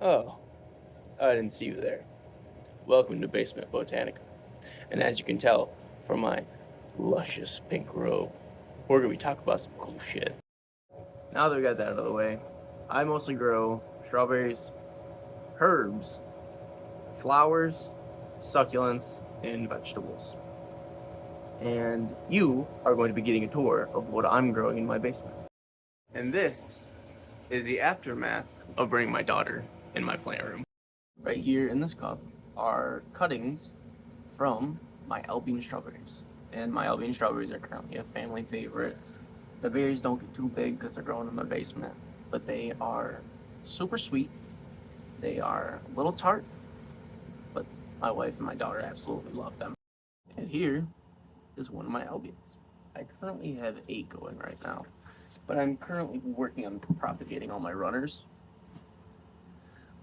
Oh, I didn't see you there. Welcome to Basement Botanica. And as you can tell from my luscious pink robe, we're gonna be talking about some cool shit. Now that we got that out of the way, I mostly grow strawberries, herbs, flowers, succulents, and vegetables. And you are going to be getting a tour of what I'm growing in my basement. And this is the aftermath of bringing my daughter in my plant room. Right here in this cup are cuttings from my Albion strawberries. And my Albion strawberries are currently a family favorite. The berries don't get too big because they're growing in my basement, but they are super sweet. They are a little tart, but my wife and my daughter absolutely love them. And here is one of my Albions. I currently have 8 going right now, but I'm currently working on propagating all my runners.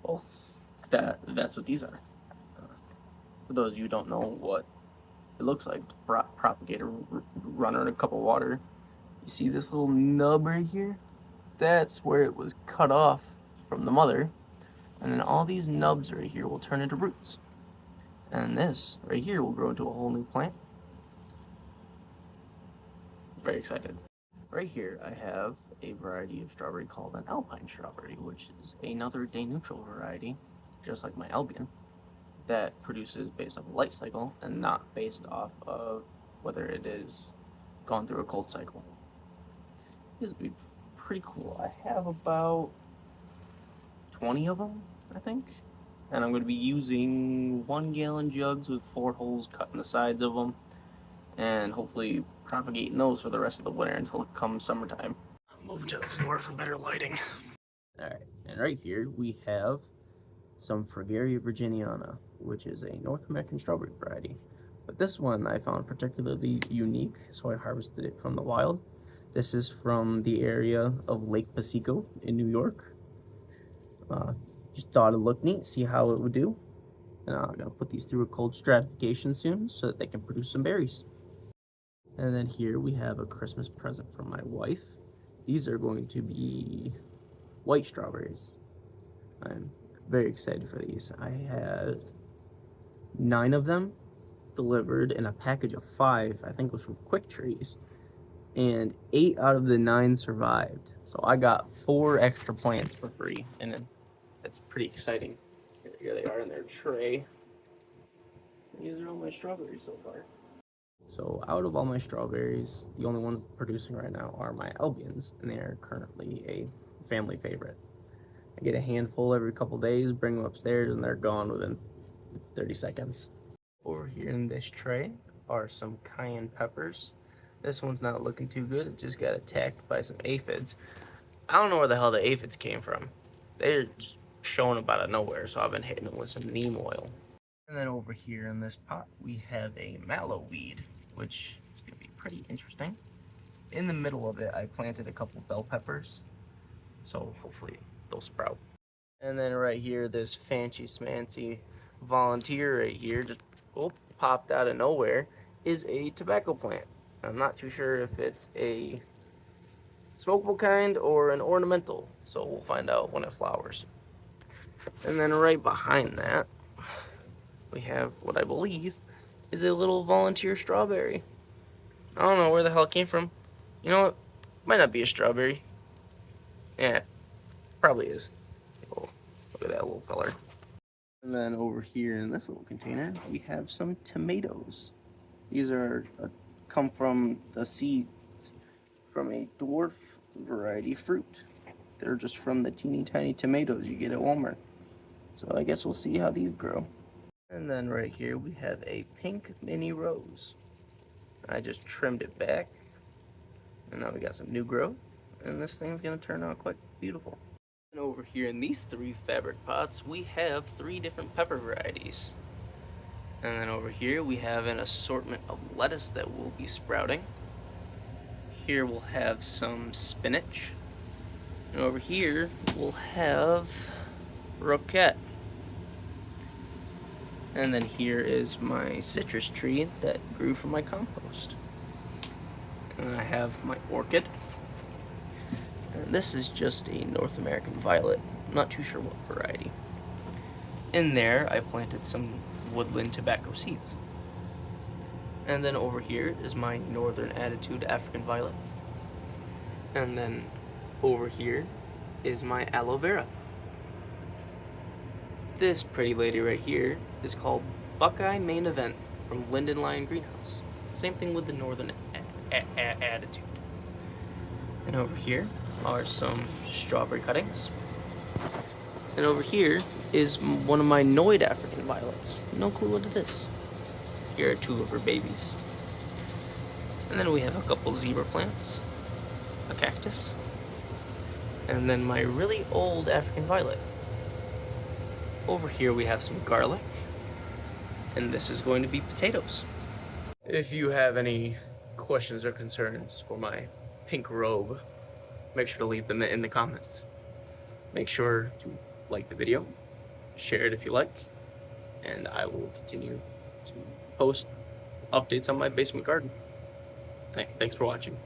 Well, that's what these are. For those of you who don't know what it looks like to propagate a runner in a cup of water, you see this little nub right here? That's where it was cut off from the mother, and then all these nubs right here will turn into roots. And this right here will grow into a whole new plant. Very excited. Right here I have a variety of strawberry called an Alpine strawberry, which is another day neutral variety, just like my Albion, that produces based off a light cycle and not based off of whether it is gone through a cold cycle. This would be pretty cool. I have about 20 of them, I think. And I'm going to be using 1-gallon jugs with 4 holes cut in the sides of them, and hopefully propagating those for the rest of the winter until it comes summertime. Move to the floor for better lighting. Alright, and right here we have some Fragaria virginiana, which is a North American strawberry variety. But this one I found particularly unique, so I harvested it from the wild. This is from the area of Lake Pasico in New York. Just thought it'd look neat, see how it would do. And I'm gonna put these through a cold stratification soon so that they can produce some berries. And then here we have a Christmas present from my wife. These are going to be white strawberries. I'm very excited for these. I had 9 of them delivered in a package of 5, I think it was from Quick Trees. And 8 out of the 9 survived. So I got 4 extra plants for free, and that's pretty exciting. Here they are in their tray. These are all my strawberries so far. So out of all my strawberries, the only ones producing right now are my Albions, and they are currently a family favorite. I get a handful every couple days, bring them upstairs, and they're gone within 30 seconds. Over here in this tray are some cayenne peppers. This one's not looking too good. It just got attacked by some aphids. I don't know where the hell the aphids came from. They're just showing up out of nowhere, so I've been hitting them with some neem oil. And then over here in this pot, we have a mallow weed, which is going to be pretty interesting. In the middle of it, I planted a couple bell peppers, so hopefully they'll sprout. And then right here, this fancy smancy volunteer right here just popped out of nowhere is a tobacco plant. I'm not too sure if it's a smokable kind or an ornamental, so we'll find out when it flowers. And then right behind that, we have what I believe is a little volunteer strawberry. I don't know where the hell it came from. You know what? Might not be a strawberry. Yeah, probably is. Oh, look at that little feller. And then over here in this little container, we have some tomatoes. These are come from the seeds from a dwarf variety fruit. They're just from the teeny tiny tomatoes you get at Walmart. So I guess we'll see how these grow. And then right here we have a pink mini rose. I just trimmed it back, and now we got some new growth, and this thing's gonna turn out quite beautiful. And over here in these 3 fabric pots, we have 3 different pepper varieties. And then over here we have an assortment of lettuce that will be sprouting. Here we'll have some spinach. And over here we'll have roquette. And then here is my citrus tree that grew from my compost. And I have my orchid. And this is just a North American violet. I'm not too sure what variety. In there, I planted some woodland tobacco seeds. And then over here is my Northern Attitude African Violet. And then over here is my aloe vera. This pretty lady right here is called Buckeye Main Event from Linden Lion Greenhouse. Same thing with the Northern Attitude. And over here are some strawberry cuttings. And over here is one of my Noid African Violets. No clue what it is. Here are 2 of her babies. And then we have a couple zebra plants, a cactus, and then my really old African Violet. Over here we have some garlic, and this is going to be potatoes. If you have any questions or concerns for my pink robe, make sure to leave them in the comments. Make sure to like the video, share it if you like, and I will continue to post updates on my basement garden. Thanks for watching.